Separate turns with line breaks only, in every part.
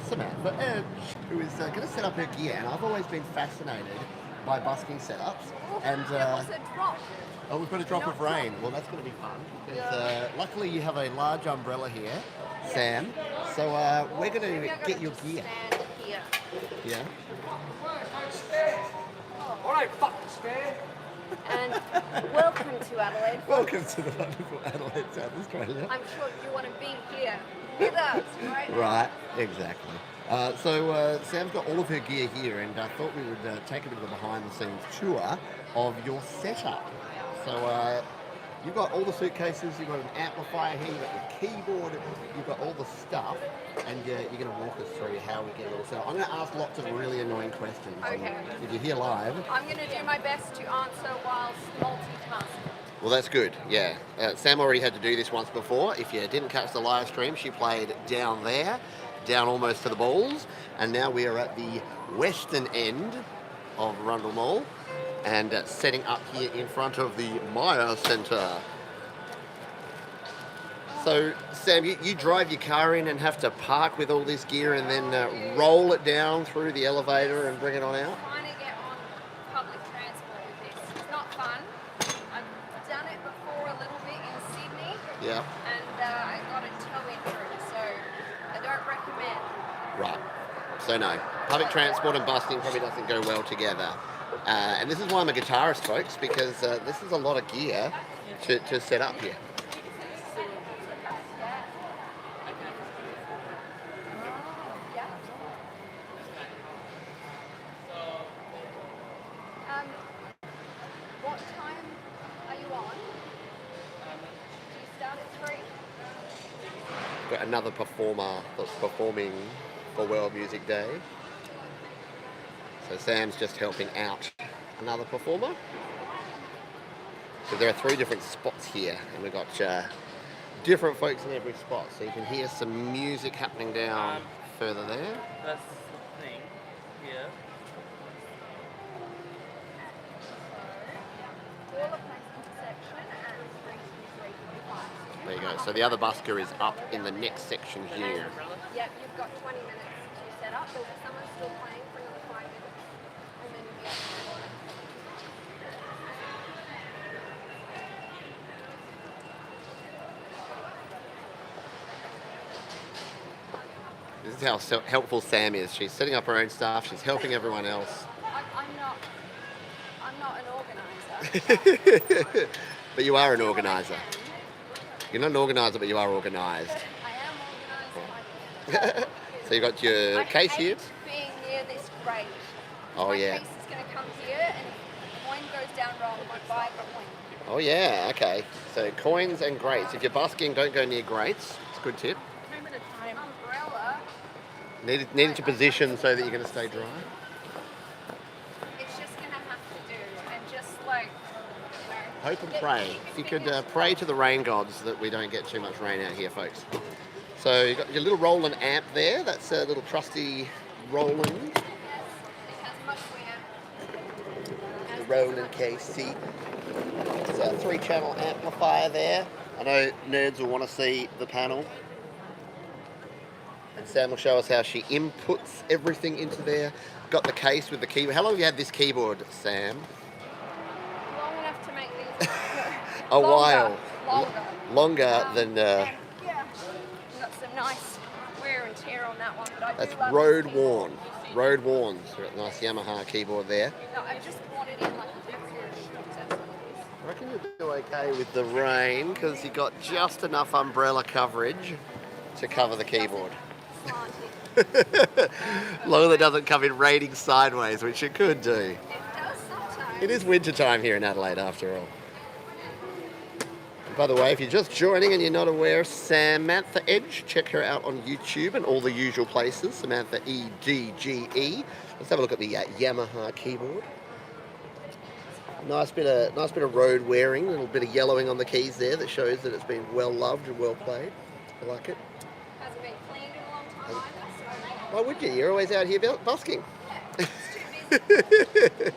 Samantha Edge, who is going to set up her gear. And I've always been fascinated by busking setups. And
there was a drop.
oh, we've got a drop of rain. Well, that's going to be fun. Because, luckily, you have a large umbrella here, Sam. So we're going to get your gear.
Stand here.
Yeah.
All right, fucking stand.
And welcome to Adelaide.
Welcome to the wonderful Adelaide, South Australia.
I'm sure you want to be here with us, right?
Right, exactly. So Sam's got all of her gear here, and I thought we would take a bit of a behind-the-scenes tour of your setup. So you've got all the suitcases, you've got an amplifier here, you've got your keyboard, you've got all the stuff, and you're going to walk us through how we get it all set up. I'm going to ask lots of really annoying questions.
Okay.
If you're here live...
I'm going to do my best to answer whilst multitasking.
Well, that's good, yeah. Sam already had to do this once before. If you didn't catch the live stream, she played down there, down almost to the balls, and now we are at the western end of Rundle Mall, and setting up here in front of the Maya Centre. So, Sam, you drive your car in and have to park with all this gear and then roll it down through the elevator and bring it on out?
Trying to get on public transport with this. It's not fun. I've done it before a little bit in Sydney.
Yeah.
And I got a toe injury, so I don't recommend.
Right. So no, public transport and busking probably doesn't go well together. And this is why I'm a guitarist, folks, because this is a lot of gear to set up here.
What time are you on? Do you start at 3?
Got another performer that's performing for World Music Day. So Sam's just helping out another performer. So there are 3 different spots here, and we've got different folks in every spot. So you can hear some music happening down further there.
That's the thing here.
There you go. So the other busker is up in the next section here.
Yep, you've got 20 minutes to set up. There'll be someone still playing for another 5 minutes. And then you'll be up
This is how helpful Sam is. She's setting up her own stuff. She's helping everyone else.
I'm not an organizer.
But you are an organizer. You're not an organizer, but you are organised.
I am organised.
So you got your case here.
Being near this grate.
Oh
My
yeah.
case is going to come here, and if the coin goes down wrong, I buy a coin.
Oh yeah. Okay. So coins and grates. If you're busking, don't go near grates. It's a good tip.
Umbrella.
Needed to position so that you're going to stay dry.
It's just going to have to do, and just like.
Hope and pray. If you could pray to the rain gods that we don't get too much rain out here, folks. So you've got your little Roland amp there. That's a little trusty Roland.
It has much wear.
The Roland KC. It's a 3-channel amplifier there. I know nerds will want to see the panel. And Sam will show us how she inputs everything into there. Got the case with the keyboard. How long have you had this keyboard, Sam?
Long enough to make these.
A while.
Longer.
Than...
Yeah. Got some nice wear and tear on that one, but I
That's
do love
road
this
worn. Road worn. So got a nice Yamaha keyboard there.
No, I just bought it in like a different. That's what it is.
I reckon you'll do okay with the rain because you got just enough umbrella coverage to cover the keyboard.
Slanted.
Long as it doesn't come in raining sideways, which it could do.
It does sometimes.
It is winter time here in Adelaide after all. By the way, if you're just joining and you're not aware, Samantha Edge, check her out on YouTube and all the usual places. Samantha EDGE. Let's have a look at the Yamaha keyboard. Nice bit of road wearing, a little bit of yellowing on the keys there that shows that it's been well loved and well played. I like it.
Hasn't been cleaned in a long time either, so
Why would you? You're always out here busking.
it's too busy.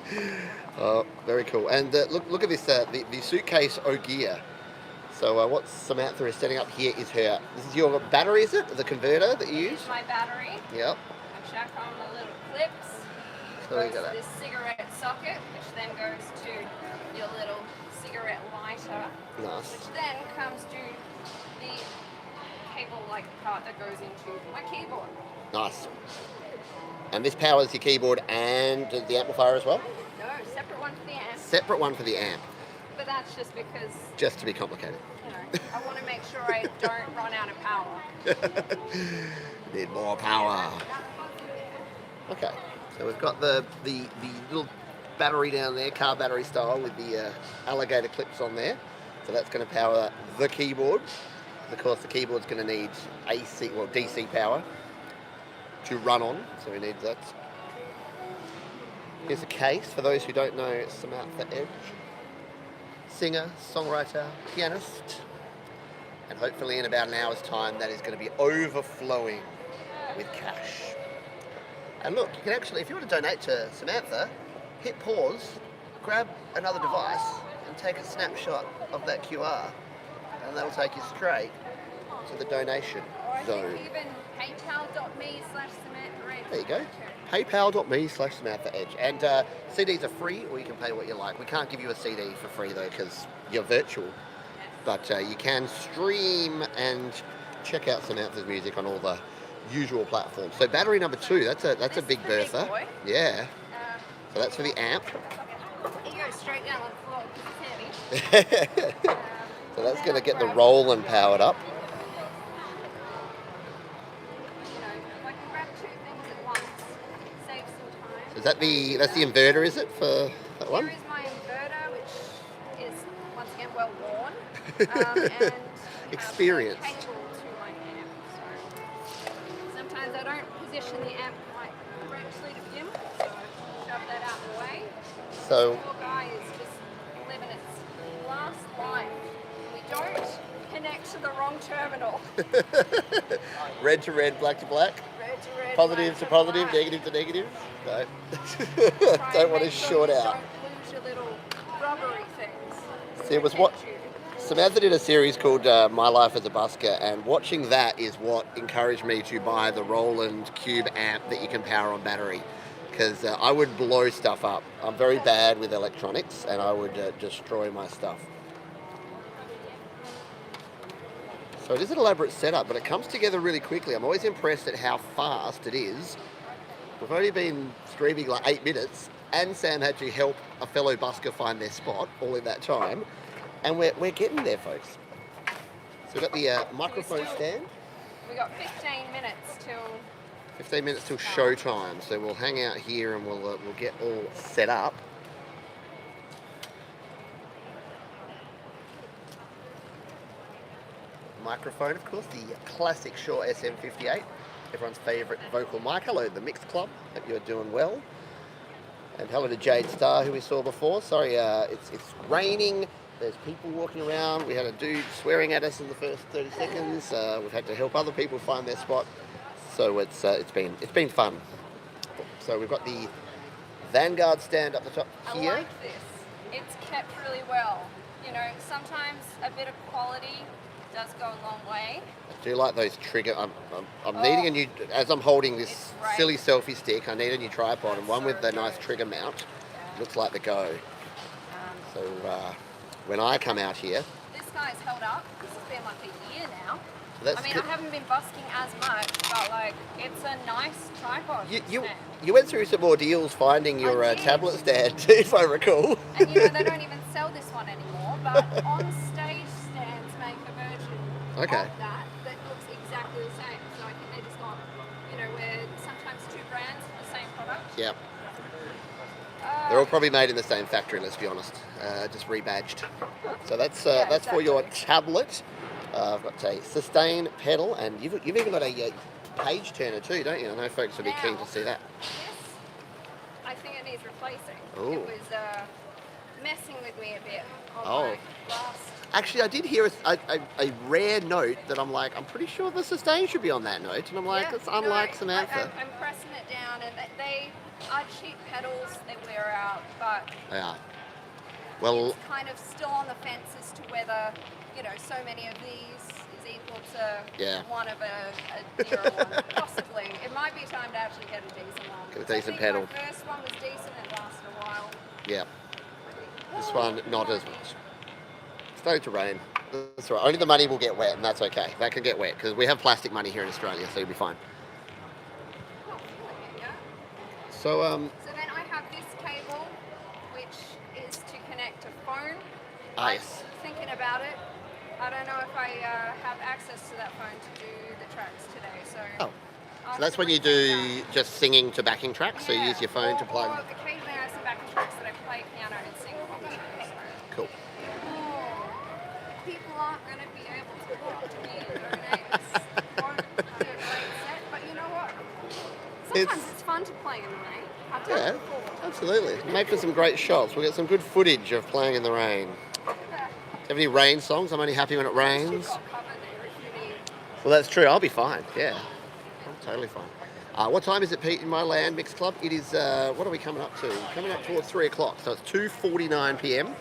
Oh, very cool. And look at this, the suitcase Ogier. So what Samantha is setting up here is this is your battery, is it? The converter that you use?
Here's my battery.
Yep.
I chuck on the little clips.
So we
Goes
got
to this cigarette socket, which then goes to your little cigarette lighter,
Nice.
which then comes to the cable-like part that goes into my keyboard.
Nice. And this powers your keyboard and the amplifier as well?
No, separate one for the amp.
Separate one for the amp,
But that's just because,
just to be complicated.
you know, I want to make sure I don't run out of power.
Need more power. Okay, so we've got the little battery down there, car battery style, with the alligator clips on there. So that's going to power the keyboard. Of course, the keyboard's going to need DC power to run on, so we need that. Here's a case for those who don't know Samantha Edge. Singer, songwriter, pianist, and hopefully in about an hour's time that is going to be overflowing with cash. And look, you can actually, if you want to donate to Samantha, hit pause, grab another device and take a snapshot of that QR, and that'll take you straight to the donation
Or I
zone.
think even paypal.me/Samantha Edge.
There you go. PayPal.me/Samantha Edge. And CDs are free, or you can pay what you like. We can't give you a CD for free though, because you're virtual. But you can stream and check out Samantha's music on all the usual platforms. So battery number 2, that's a
This
big
is the big
bertha.
boy.
Yeah.
Um,
So that's for the amp.
It goes straight down on the floor because it's heavy.
So that's going to get the Roland powered up.
You know, if I can grab 2 things at once, save some time.
Is that's the inverter, is it, for that one?
Here is my inverter, which is once again well worn, and
Experience.
a cable to my amp. So sometimes I don't position the amp quite correctly to begin with, so I shove that out of the way.
So
Poor guy is just living its last life. We don't connect to the wrong terminal.
red to red, black to black,
Red to red,
positive
black
to positive,
black.
negative to negative. No.
Try
Don't
and
want to
make sure
short
you
out.
Don't lose your little rubbery things.
See, it was what Samantha did a series called My Life as a Busker, and watching that is what encouraged me to buy the Roland Cube amp that you can power on battery, because I would blow stuff up. I'm very bad with electronics, and I would destroy my stuff. So it is an elaborate setup, but it comes together really quickly. I'm always impressed at how fast it is. We've only been streaming like 8 minutes, and Sam had to help a fellow busker find their spot all in that time. And we're getting there, folks. So we've got the microphone stand.
We got 15 minutes till
15 minutes till showtime. So we'll hang out here and we'll get all set up. Microphone, of course, the classic Shure SM58. Everyone's favourite vocal mic. Hello, the Mixed Club. Hope you're doing well. And hello to Jade Star, who we saw before. Sorry, it's raining. There's people walking around. We had a dude swearing at us in the first 30 seconds. We've had to help other people find their spot. So it's been fun. So we've got the Vanguard stand up the top here.
I like this. It's kept really well. You know, sometimes a bit of quality does go a long way.
I do like those trigger. I'm needing a new, as I'm holding this
It's great.
silly selfie stick, I need a new tripod and one with the nice trigger mount. Looks like the go. So when I come out here,
This guy's held up. This has been like a year now.
so that's
I mean,
good.
I haven't been busking as much, but like, it's a nice tripod.
You
stand.
you went through some ordeals finding your
I did.
tablet stand, if I recall.
And you know, they don't even sell this one anymore, but on stage stands make a version
Okay.
of that looks exactly the same. So I think they just got, you know, where sometimes 2 brands for the same product.
Yep. They're all probably made in the same factory, let's be honest. Just rebadged. So that's for your tablet. I've got a sustain pedal, and you've even got a page turner too, don't you? I know folks would be keen to see that.
This, I think it needs replacing.
Ooh.
It was messing with me a bit on
Oh.
my last.
Actually, I did hear a rare note that I'm like, I'm pretty sure the sustain should be on that note, and I'm like,
Yeah,
it's
you know,
unlike Samantha.
I'm pressing it down, and they are cheap pedals. They wear out, but
Yeah. Well,
it's kind of still on the fence as to whether, you know, so many of these is equal to
Yeah.
one of a dearer one. Possibly. It might be time to actually get a decent one.
Get a
So I
decent
think
pedal.
My first one was decent, it lasted a while.
Yeah. This one, not as much. Starting to rain. That's all right. Only the money will get wet, and that's okay. That can get wet because we have plastic money here in Australia, so you'll be fine.
Not feeling it yet.
So,
So then I have this cable, which is to connect a phone.
yes.
Thinking about it, I don't know if I have access to that phone to do the tracks today. So.
Oh. So that's when you do just singing to backing tracks. So you use your phone to plug.
Or occasionally I have some backing tracks that I play piano and sing along to. So.
Cool.
People aren't going to be able to walk to me and donate. Won't do a great set, but you know what? Sometimes it's fun to play in the rain. I've done
Yeah,
it before.
absolutely. Make for some great shots. We'll get some good footage of playing in the rain. Do you have any rain songs? I'm only happy when it rains.
You've got cover there if you need.
Well, that's true. I'll be fine. Yeah, I'm totally fine. What time is it, Pete, in my land mix club? It is, what are we coming up to? Coming up towards 3 o'clock. So it's 2:49 p.m.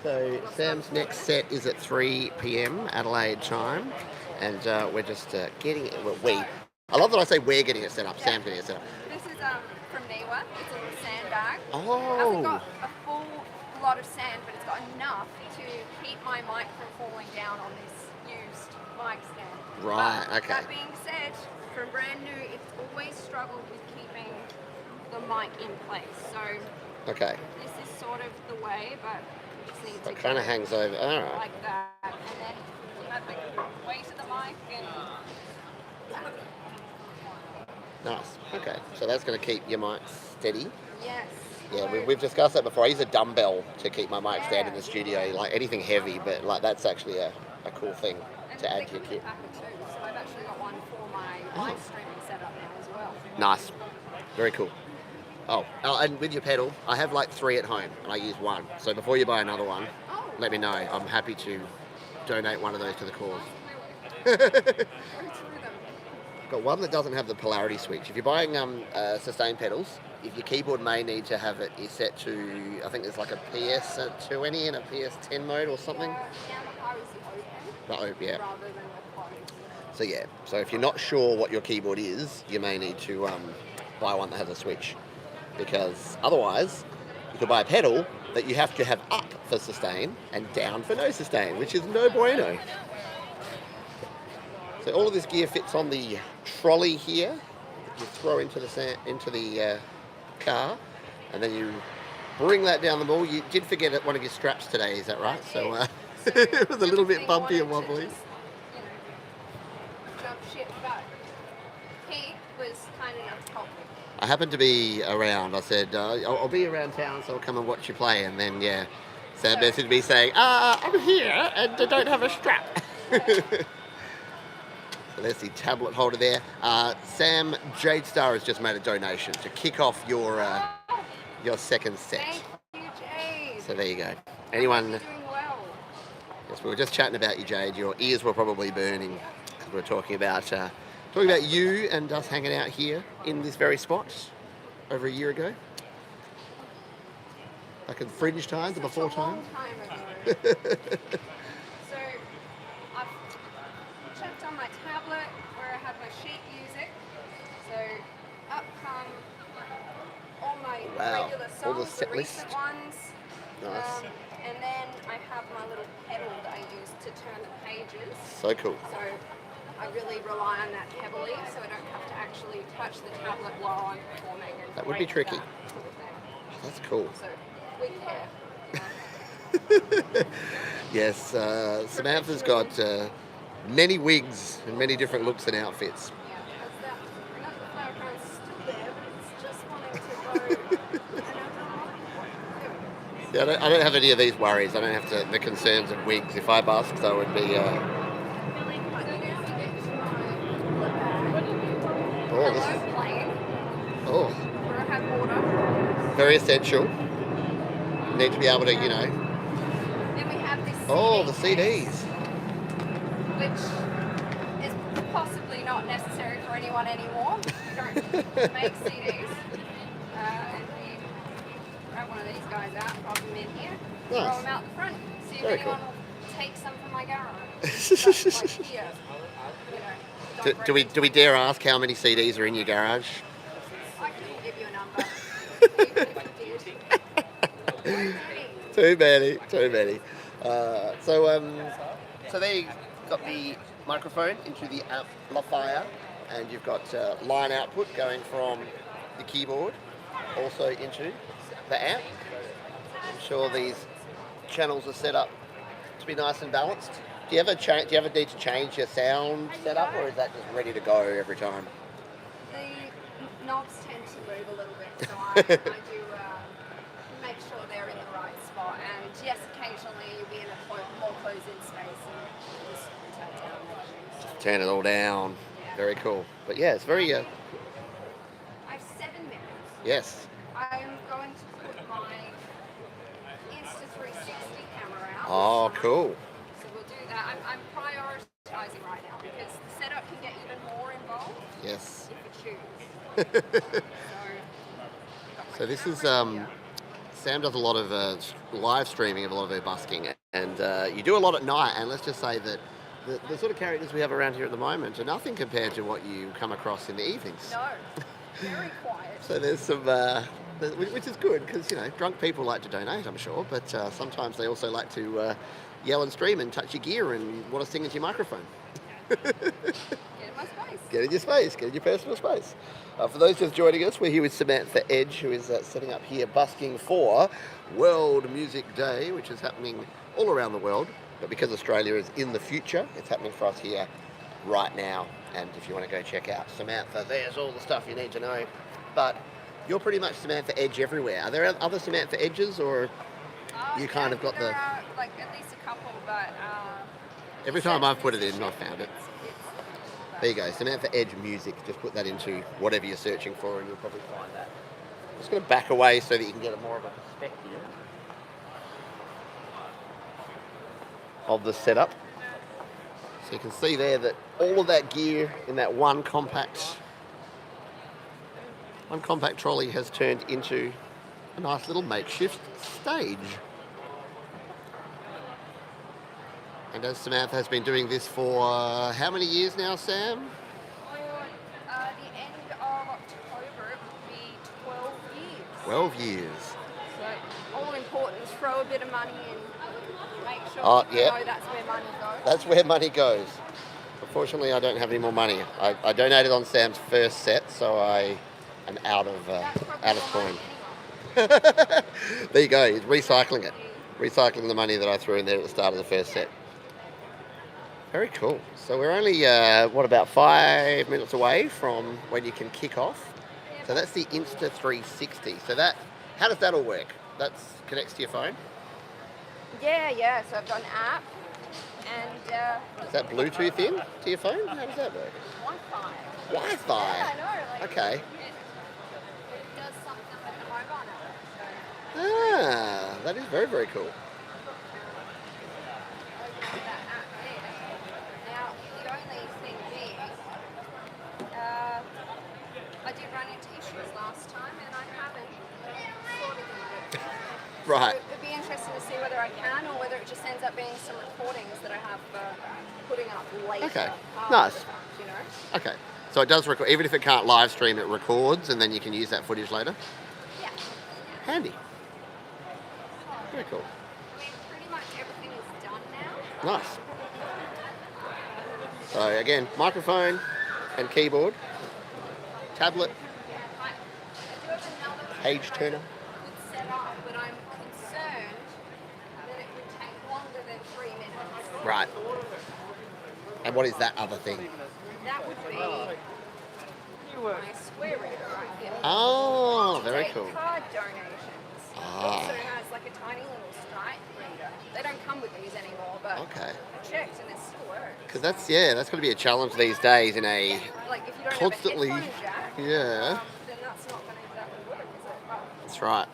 So Sam's next set is at 3 p.m. Adelaide time. And we're just getting it. Well, I love that I say we're getting it set up. Sam's getting it set up.
This is from Niwa. It's a little sandbag.
Oh.
Hasn't got a full lot of sand, but it's got enough to keep my mic from falling down on this used mic stand.
Right,
But
okay.
That being said, from brand new, it's always struggled with keeping the mic in place. So
Okay.
this is sort of the way, but you just need to
It kind of
go
hangs over. All right.
like that. And then you have the weight of the mic and
Nice. Okay. So that's going to keep your mic steady.
yes.
Yeah, we've discussed that before. I use a dumbbell to keep my mic stand in the studio, like anything heavy, but like that's actually a cool thing
And
to add
they
to your
come
kit.
in packet too, so I've actually got one for my live streaming setup now as well.
Nice. Very cool. Oh, and with your pedal, I have like 3 at home, and I use one. So before you buy another one,
Oh,
let me know. I'm happy to donate one of those to the cause.
go through them.
Got one that doesn't have the polarity switch. If you're buying sustain pedals, if your keyboard may need to have it set to, I think there's like a PS20 and a PS10 mode or something.
Yamaha is the open
Yeah.
rather than the closed.
So yeah. So if you're not sure what your keyboard is, you may need to buy one that has a switch, because otherwise you could buy a pedal that you have to have up for sustain and down for no sustain, which is no bueno. So all of this gear fits on the trolley here. You throw into the car, and then you bring that down the mall. You did forget one of your straps today, is that right? So it was a little bit bumpy and wobbly.
Just, jump ship, but he was kind enough to help me.
I happened to be around. I said, I'll be around town, so I'll come and watch you play. And then, yeah, Sam messaged me saying, I'm here and I don't have a strap. So there's the tablet holder there. Sam, Jade Star has just made a donation to kick off your second set.
Thank you, Jade.
So there you go. Anyone?
You're doing well.
Yes, we were just chatting about you, Jade. Your ears were probably burning because we were talking about you and us hanging out here in this very spot over a year ago. Like in fringe times, the before
Such a long
time.
time ago. So I've checked on my tablet where I have my sheet music. So up come all my
Wow,
regular
all the
songs,
set
the recent
list.
ones.
Nice.
And then I have my little pedal that I use to turn the pages.
So cool.
So I really rely on that heavily, so I don't have to actually touch the tablet while I'm performing. And
That would be
break
tricky.
that sort of thing.
That's cool.
So we care.
Yes, Samantha's got many wigs and many different looks and outfits.
Yeah, that's that. Another flower crown's still there, but it's just wanting to go.
Yeah, I don't have any of these worries. I don't have the concerns of wigs. If I busked, I would be. Oh, this is,
Plane,
oh,
where I have water.
very essential. Need to be able to,
Then we have this
Oh, the
CD
CDs.
case, which is possibly not necessary for anyone anymore. We don't make CDs. And we grab one of these guys out, pop them in here, throw
Nice.
them out the front, see if
Very
anyone
cool.
will take some from my garage. But, like here, you know. don't
do we
break
do we
into my
dare
garage.
ask how many CDs are in your garage?
I couldn't give you a number. Even if you did.
Too many, too many. So there you've got the microphone into the amplifier, and you've got line output going from the keyboard also into the amp. I'm sure these channels are set up to be nice and balanced. Do you ever need to change your sound setup, or is that just ready to go every time?
The knobs tend to move a little bit, so I do make sure they're in the right spot. And yes, occasionally you'll be in a more closed-in space and just turn down.
Turn it all down. Very cool. But yeah, it's very
I have 7 minutes.
yes.
I'm going to put my Insta360 camera out.
Oh,
this time.
cool.
So we'll do that. I'm prioritizing right now because the setup can get even more involved
Yes.
if you choose.
So this is
camera here.
Sam does a lot of live streaming of a lot of her busking, and you do a lot at night. And let's just say that the sort of characters we have around here at the moment are nothing compared to what you come across in the evenings.
No, very quiet.
So there's some, which is good because drunk people like to donate, I'm sure, but sometimes they also like to yell and scream and touch your gear and want to sing into your microphone.
Get in my space.
Get in your space, get in your personal space. For those just joining us, we're here with Samantha Edge, who is setting up here busking for World Music Day, which is happening all around the world. But because Australia is in the future, it's happening for us here right now. And if you want to go check out Samantha, there's all the stuff you need to know. But you're pretty much Samantha Edge everywhere. Are there other Samantha Edges, or you kind of got
there are, like at least a couple, but
every time I've put it in, I've found it. There you go, Samantha Edge Music. Just put that into whatever you're searching for and you'll probably find that. I'm just going to back away so that you can get a more of a perspective of the setup. So you can see there that all of that gear in that one compact trolley has turned into a nice little makeshift stage. And as Samantha has been doing this for how many years now, Sam?
The end of October it would be 12 years.
12 years.
So all important is throw a bit of money in, make sure you
yeah.
know that's where money goes.
That's where money goes. Unfortunately, I don't have any more money. I donated on Sam's first set, so I am out of coin. There you go. He's recycling it. Recycling the money that I threw in there at the start of the first set. Very cool. So we're only, about 5 minutes away from when you can kick off. So that's the Insta360. So how does that all work? That connects to your phone?
Yeah. So I've got an app and
Is that Bluetooth in to your phone? How does that work?
Wi-Fi.
Wi-Fi?
Yeah, I know.
Okay.
It does something with the mobile number. So.
That is very, very cool.
Now, the only thing being, I did run into issues last time and I haven't sorted them yet.
Right.
So it'd be interesting to see whether I can or whether it just ends up being some recordings that I have putting up later.
Okay.
after
Nice.
the fact, you know?
Okay. So it does record, even if it can't live stream, it records and then you can use that footage later?
Yeah.
Handy. Very cool.
I mean, pretty much everything is done now.
Nice. So again, microphone and keyboard, tablet,
I do have another
page
thing
turner.
I could set up, but I'm concerned that it would take longer than 3 minutes.
Right. And what is that other thing?
That would be my square reader right here.
Oh, very
Take
cool.
card donations.
Ah.
It also has like a tiny little stripe reader. They don't come with these anymore, but
Okay.
I checked and it still works.
Because that's going to be a challenge these days in a
Like if you don't
constantly,
have a headphone jack,
yeah,
then that's not going to exactly work, is it?
that's right.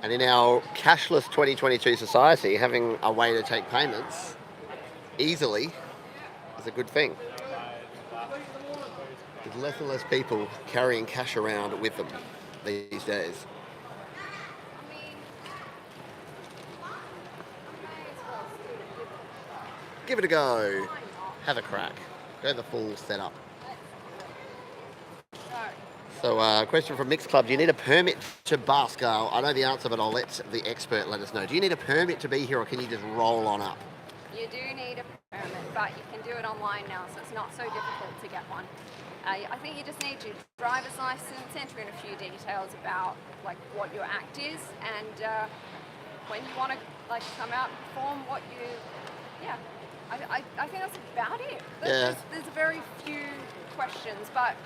And in our cashless 2022 society, having a way to take payments easily is a good thing. There's less and less people carrying cash around with them these days.
I mean, I may as well still give
give it a go.
Why not?
Have a crack. Go the full setup.
So,
So, question from Mixed Club. Do you need a permit to busk? I know the answer, but I'll let the expert let us know. Do you need a permit to be here, or can you just roll on up?
you do need a permit, but you can do it online now, so it's not so difficult to get one. I think you just need your driver's license, enter in a few details about like what your act is, and when you want to like come out and perform, what you, yeah. I think that's about it. There's very few questions, but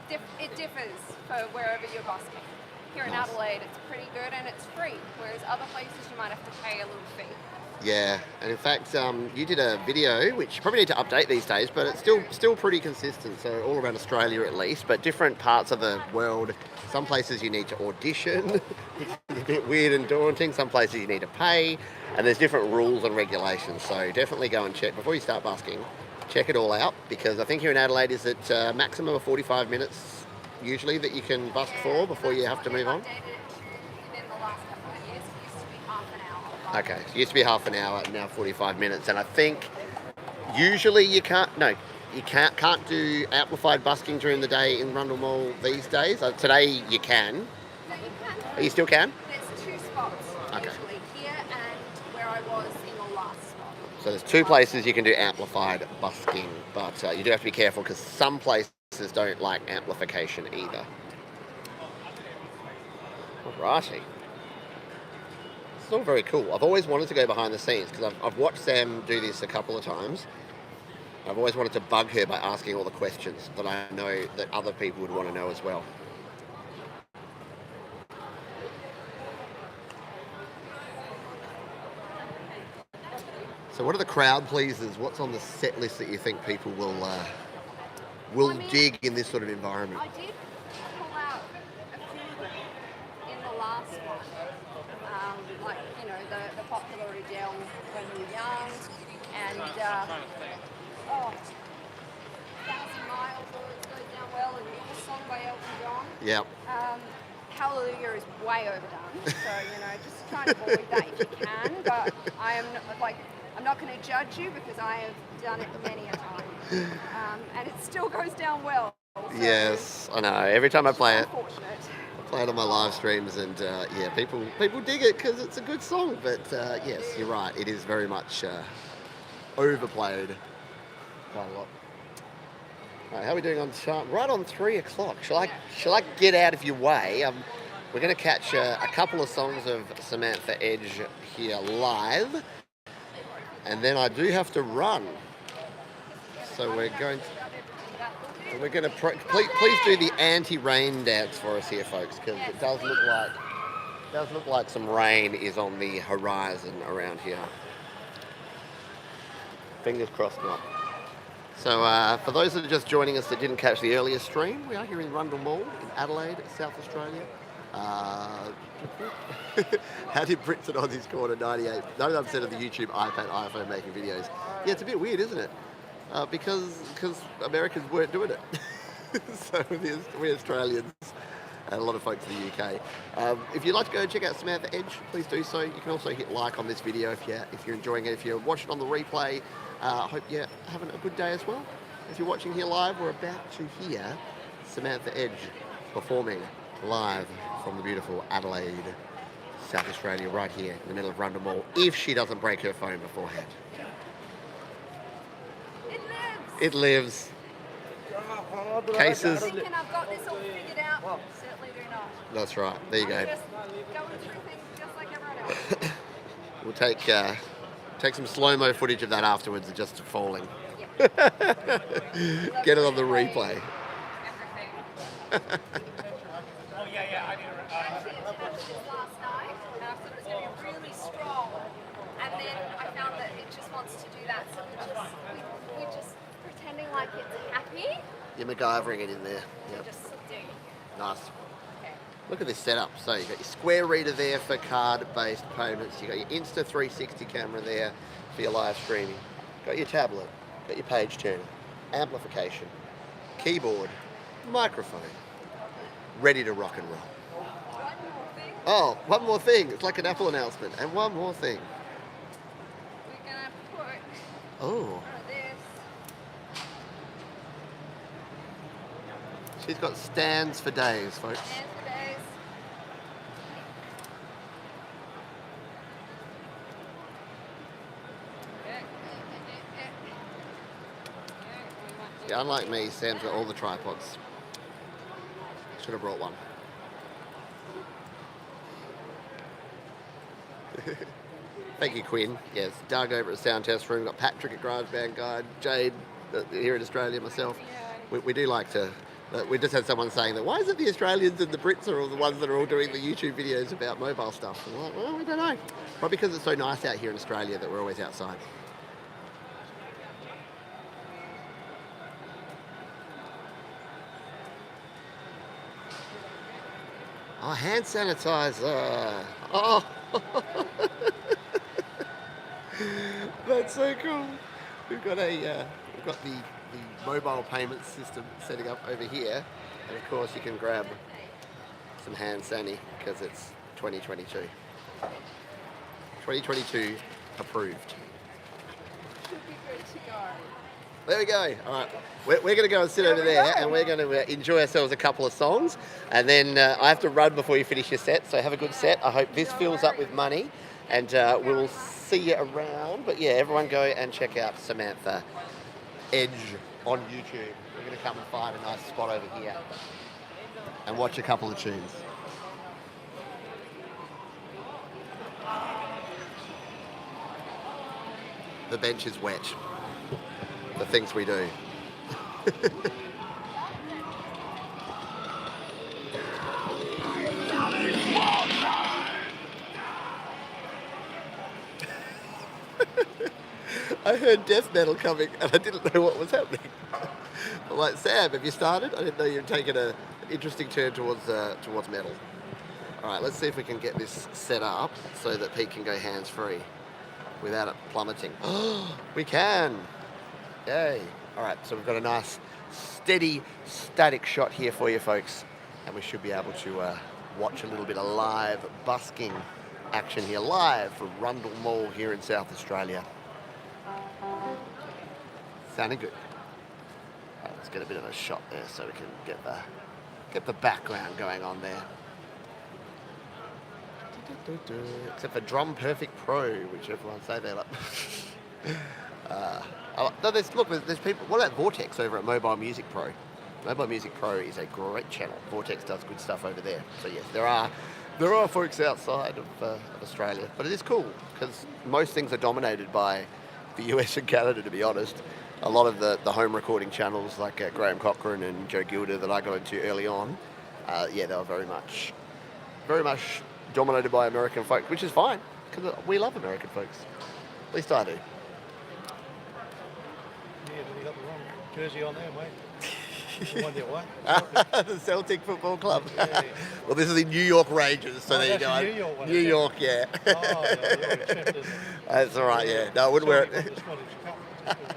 it differs for wherever you're busking. Here in
Nice.
Adelaide, it's pretty good and it's free, whereas other places you might have to pay a little fee.
Yeah, and in fact, you did a video which you probably need to update these days, but it's still pretty consistent. So all around Australia at least, but different parts of the world. Some places you need to audition. It's a bit weird and daunting. Some places you need to pay, and there's different rules and regulations. So definitely go and check before you start busking. Check it all out, because I think here in Adelaide is it maximum of 45 minutes usually that you can busk for before you have to move on.
Updated it within the last couple of years. It used to be half an hour.
Okay, so it used to be half an hour, now 45 minutes, and I think usually you can't can't do amplified busking during the day in Rundle Mall these days. Today you can.
No, you can.
Oh, you still can?
There's two spots
Okay.
usually, here and where I was in the last spot.
So there's two places you can do amplified busking, but you do have to be careful because some places don't like amplification either. Alrighty. It's all very cool. I've always wanted to go behind the scenes because I've watched Sam do this a couple of times. I've always wanted to bug her by asking all the questions that I know that other people would want to know as well. So what are the crowd pleasers? What's on the set list that you think people will dig in this sort of environment?
I did pull out a few of them in the last one. Like, you know, the popular Adele when we were young, and 1,000 Miles always goes down well, and a song by Elton John.
Yep.
Hallelujah is way overdone, so, you know, just try and avoid that if you can, but I'm not going to judge you because I have done it many a time, and it still goes down well. So
Yes, I know. Every time I play it,
unfortunate.
I play it on my live streams, and yeah, people dig it because it's a good song. But yes, you're right. It is very much overplayed quite a lot. All right, how are we doing on time? Right on 3 o'clock. Shall I get out of your way? We're going to catch a couple of songs of Samantha Edge here live, and then I do have to run. So we're going to please do the anti-rain dance for us here, folks, because it does look like some rain is on the horizon around here. Fingers crossed not. So for those that are just joining us that didn't catch the earlier stream, we are here in Rundle Mall in Adelaide, South Australia. How did Brits and Aussies corner 99% of the YouTube, iPad, iPhone making videos? Yeah, it's a bit weird, isn't it? Because Americans weren't doing it. So we Australians and a lot of folks in the UK. If you'd like to go and check out Samantha Edge, please do so. You can also hit like on this video if you're enjoying it. If you're watching on the replay, I hope you're having a good day as well. If you're watching here live, we're about to hear Samantha Edge performing live from the beautiful Adelaide, South Australia, right here in the middle of Rundle Mall, if she doesn't break her phone beforehand. It lives. Cases.
Thinking I've got this all figured out. Certainly do not.
That's right. There you go.
Just going through things just like everyone else.
We'll take some slow-mo footage of that afterwards, of just falling.
Yep.
Get it on the replay.
Everything. Actually attempted this last night, and I thought it was going to be really strong. And then I found that it just wants to do that, so we're just pretending like it's happy.
You're MacGyvering it in there. Yep.
Just doing it.
Nice.
Okay.
Look at this setup. So you've got your Square reader there for card-based payments. You've got your Insta 360 camera there for your live streaming. Got your tablet. Got your page turner. Amplification. Keyboard. Microphone. Ready to rock and roll.
One more thing.
Oh, one more thing. It's like an Apple announcement. And one more thing.
We're going to put
Oh,
This.
she's got stands for days, folks.
And for days.
Yeah, unlike me, Sam's got all the tripods. Should have brought one. Thank you, Quinn. Yes, Doug over at Sound Test Room. Got Patrick at GarageBand Guide. Jade here in Australia. Myself. We do like to. We just had someone saying that why is it the Australians and the Brits are all the ones that are all doing the YouTube videos about mobile stuff? And we're like, well, we don't know. Probably because it's so nice out here in Australia that we're always outside. Oh, hand sanitizer. Oh, that's so cool. We've got the mobile payment system setting up over here, and of course you can grab some hand sani because it's 2022. 2022 approved.
Should be good to go.
There we go. All right, we're going to go and sit over there, and we're going to enjoy ourselves a couple of songs, and then I have to run before you finish your set. So have a good set. I hope this fills up with money, and we'll see you around. But yeah, everyone go and check out Samantha Edge on YouTube. We're going to come and find a nice spot over here and watch a couple of tunes. The bench is wet. The things we do. I heard death metal coming and I didn't know what was happening. I'm like, Sam, have you started? I didn't know you'd taken an interesting turn towards metal. All right, let's see if we can get this set up so that Pete can go hands-free without it plummeting. Oh, we can. Yay. All right, so we've got a nice, steady, static shot here for you folks. And we should be able to watch a little bit of live busking action here, live from Rundle Mall here in South Australia. Sounding good. All right, let's get a bit of a shot there so we can get the background going on there. Except for Drum Perfect Pro, which everyone say they like. No, there's people. What about Vortex over at Mobile Music Pro? Mobile Music Pro is a great channel. Vortex does good stuff over there. So yes, there are folks outside of Australia, but it is cool because most things are dominated by the US and Canada. To be honest, a lot of the home recording channels like Graham Cochran and Joe Gilder that I got into early on, they were very much dominated by American folks, which is fine because we love American folks. At least I do.
Yeah, but you got the wrong jersey on there, mate. The one that what?
The Celtic Football Club.
Yeah.
Well, this is the New York Rangers, so there you go.
New York one.
New York, yeah.
Oh, no, you're accepted.
That's all right, yeah. No, I wouldn't wear it.
The Scottish Cup. It's a good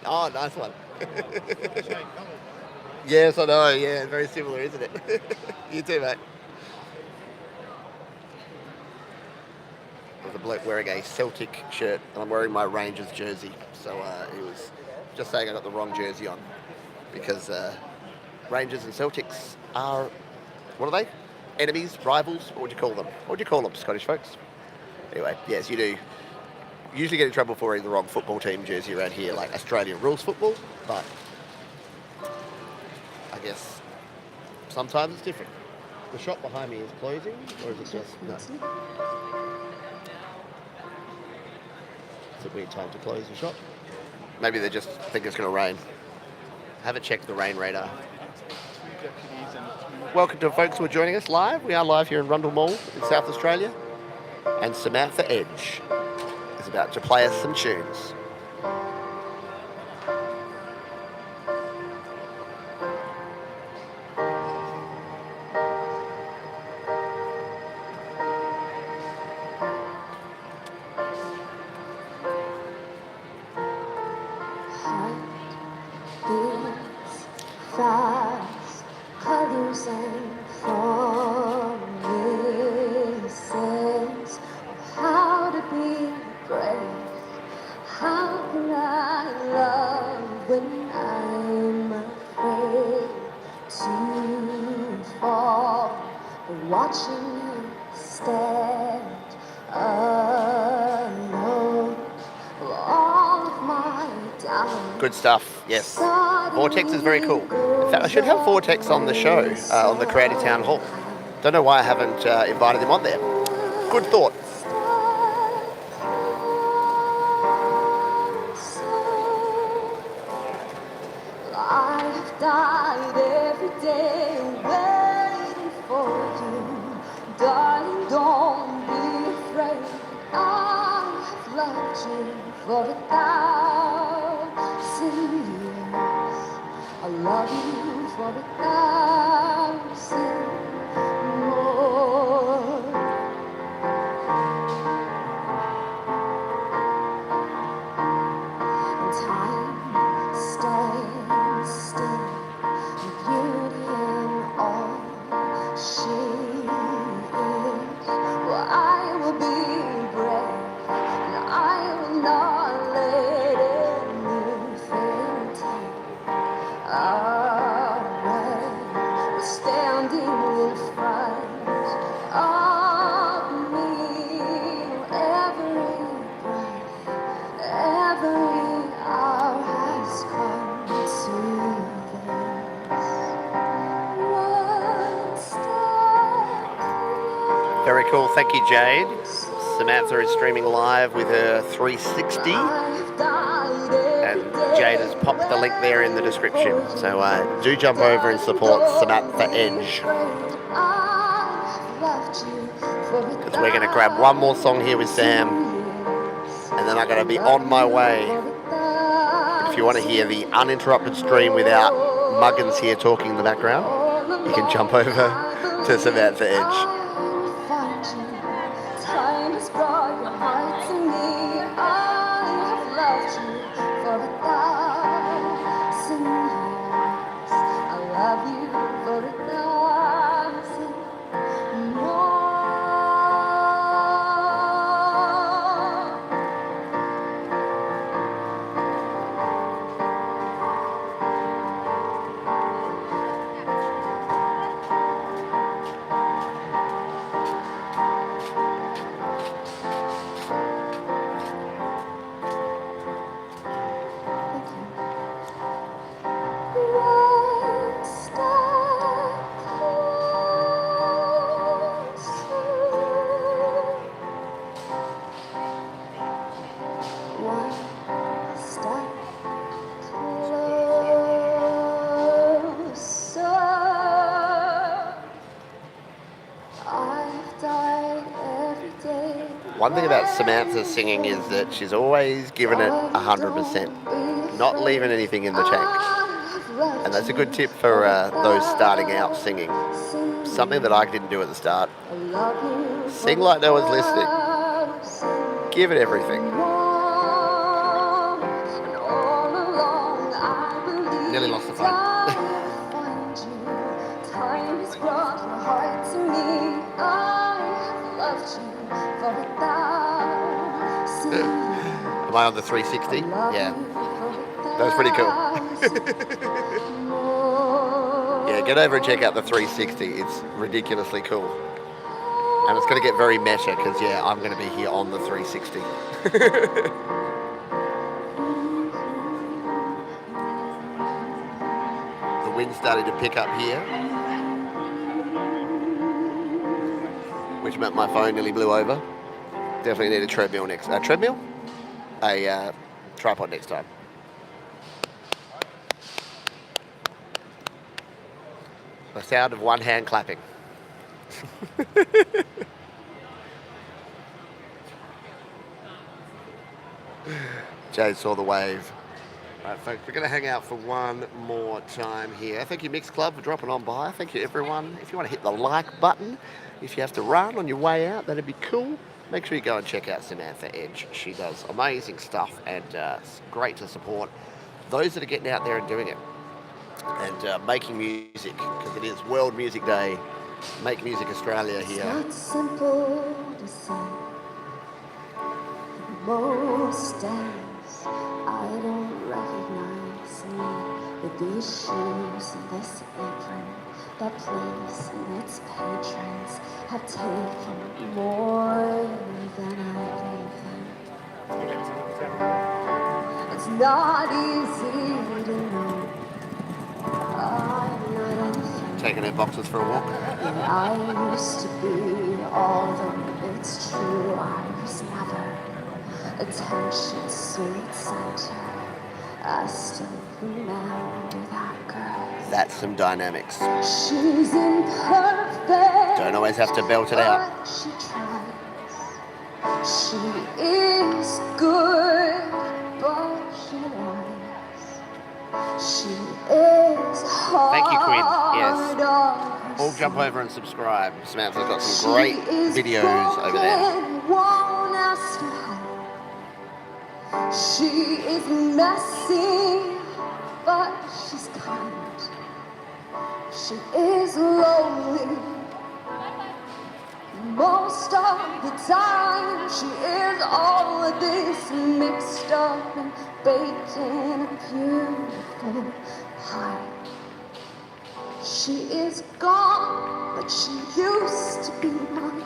Oh, nice one.
guy, same colour.
Yes, I know. Yeah, very similar, isn't it? You too, mate. There's a bloke wearing a Celtic shirt, and I'm wearing my Rangers jersey. So he was just saying I got the wrong jersey on because Rangers and Celtics are, what are they? Enemies, rivals? What would you call them? What would you call them, Scottish folks? Anyway, yes, you do usually get in trouble for wearing the wrong football team jersey around here, like Australian rules football, but I guess sometimes it's different. The shop behind me is closing, or is it just, no? It's a weird time to close the shop. Maybe they just think it's going to rain. Haven't checked the rain radar. Welcome to folks who are joining us live. We are live here in Rundle Mall in South Australia. And Samantha Edge is about to play us some tunes.
Fast, colors and forming sense of how to be brave, how you fall, watching you stand alone. All of my doubts.
Good stuff, yes. Vortex is very cool. In fact, I should have Vortex on the show, on the Creative Town Hall. Don't know why I haven't invited him on there. Good thought.
I've died every day waiting for you. Darling, don't be afraid. I have loved you for 1,000 years. I love you for 1,000 more. Time stands still, beauty in all she is. Well, I will be brave, and I will not let anything take away. Standing in front of me, every breath, every hour has come to this. One step
Very cool. Thank you, Jade. Samantha is streaming live with her 360. And Jade has popped the link there in the description. So do jump over and support Samantha Edge. Because we're going to grab one more song here with Sam. And then I'm going to be on my way. But if you want to hear the uninterrupted stream without Muggins here talking in the background, you can jump over to Samantha Edge.
Time has brought your heart to me. I have loved you for 1,000 years. I love you for 1,000 more. One step closer. One step closer. I've died every day.
One thing about Samantha's singing is that she's always given it 100%, not leaving anything in the tank. And that's a good tip for those starting out singing. Something that I didn't do at the start. Sing like no one's listening. Give it everything. Nearly lost the phone.
Time has brought your heart to me. I have loved you for 1,000 years.
Am I on the 360? Yeah. That was pretty cool. Yeah, get over and check out the 360. It's ridiculously cool. And it's going to get very meta because, yeah, I'm going to be here on the 360. The wind's starting to pick up here, which meant my phone nearly blew over. Definitely need a treadmill next. A treadmill? A tripod next time. The sound of one hand clapping. Jade saw the wave. All right, folks, we're going to hang out for one more time here. Thank you, Mix Club, for dropping on by. Thank you, everyone. If you want to hit the like button, if you have to run on your way out, that'd be cool. Make sure you go and check out Samantha Edge. She does amazing stuff, and it's great to support those that are getting out there and doing it. And making music, because it is World Music Day. Make Music Australia here.
It's not simple to say. Most days I don't recognize me with these shoes and this apron. that place and its patrons have taken more than I gave them. It's not easy to know I'm not anything
Taking her boxes for a walk.
than I used to be, although it's true I was never attention's sweet center. I still remember that girl.
That's some dynamics.
She's imperfect.
Don't always have to belt it out.
But she tries. She is good, but she lies. She is hard.
Thank you, Queen. Yes.
on
All jump over and subscribe. Samantha's got some great videos over there.
Won't ask for help. She is messy, but she's kind. She is lonely most of the time. She is all of this mixed up and baked in a beautiful pie. She is gone, but she used to be mine.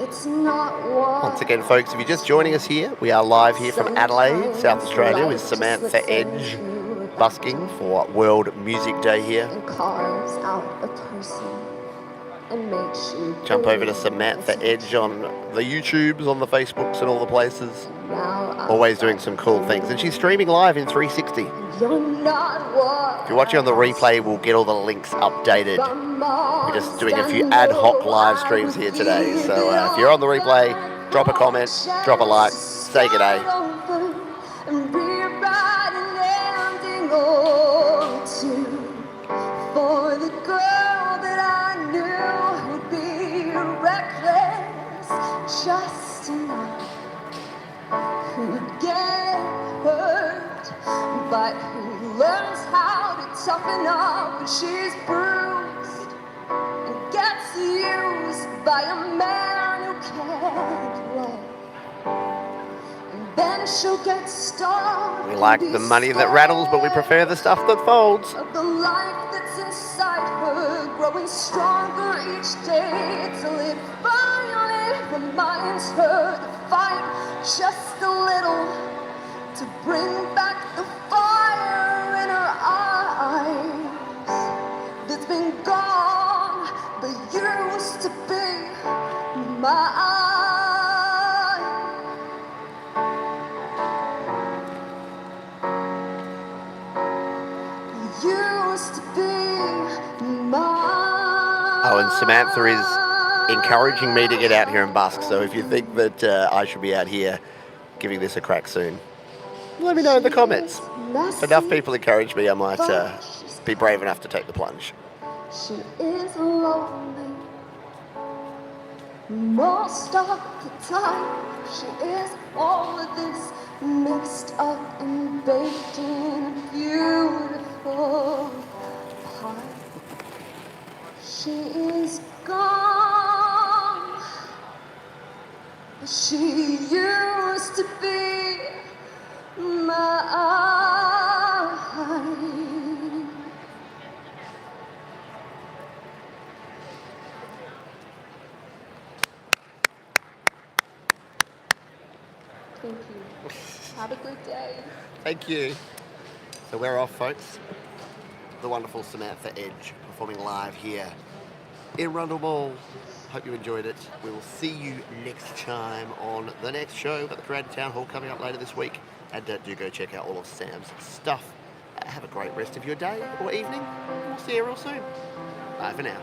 It's not what
Once again, folks, if you're just joining us here, we are live here from Adelaide, South Australia, with Samantha Edge busking for World Music Day here.
and carves out a person and makes you
Jump over to
believe
Samantha
it's
Edge on the YouTubes, on the Facebooks and all the places.
now I'm
Always doing some cool things. And she's streaming live in 360.
You're not what
If you're watching on the replay, we'll get all the links updated. We're just doing a few ad hoc live streams here today. So if you're on the replay, drop a comment, drop a like, say g'day.
and rewrite an ending or two for the girl that I knew would be reckless just enough, who'd get hurt, but who learns how to toughen up when she's bruised and gets used by a man who can't love. And then she'll get starved.
We like the money that rattles, but we prefer the stuff that folds.
Of the life that's inside her, growing stronger each day till it finally reminds her to fight just a little to bring back the fire in her eyes that's been gone but used to be mine. Used to be mine.
Oh, and Samantha is encouraging me to get out here and busk. So if you think that I should be out here giving this a crack soon, let me know in the comments. If enough people encourage me, I might be brave enough to take the plunge.
She is lonely most of the time. She is all of this mixed up and baked in a beautiful pie. She is gone. She used to be mine. Thank you. Have a good day.
Thank you. So we're off, folks. The wonderful Samantha Edge performing live here in Rundle Mall. Hope you enjoyed it. We will see you next time on the next show at the Creative Town Hall coming up later this week. And do go check out all of Sam's stuff. Have a great rest of your day or evening. We'll see you real soon. Bye for now.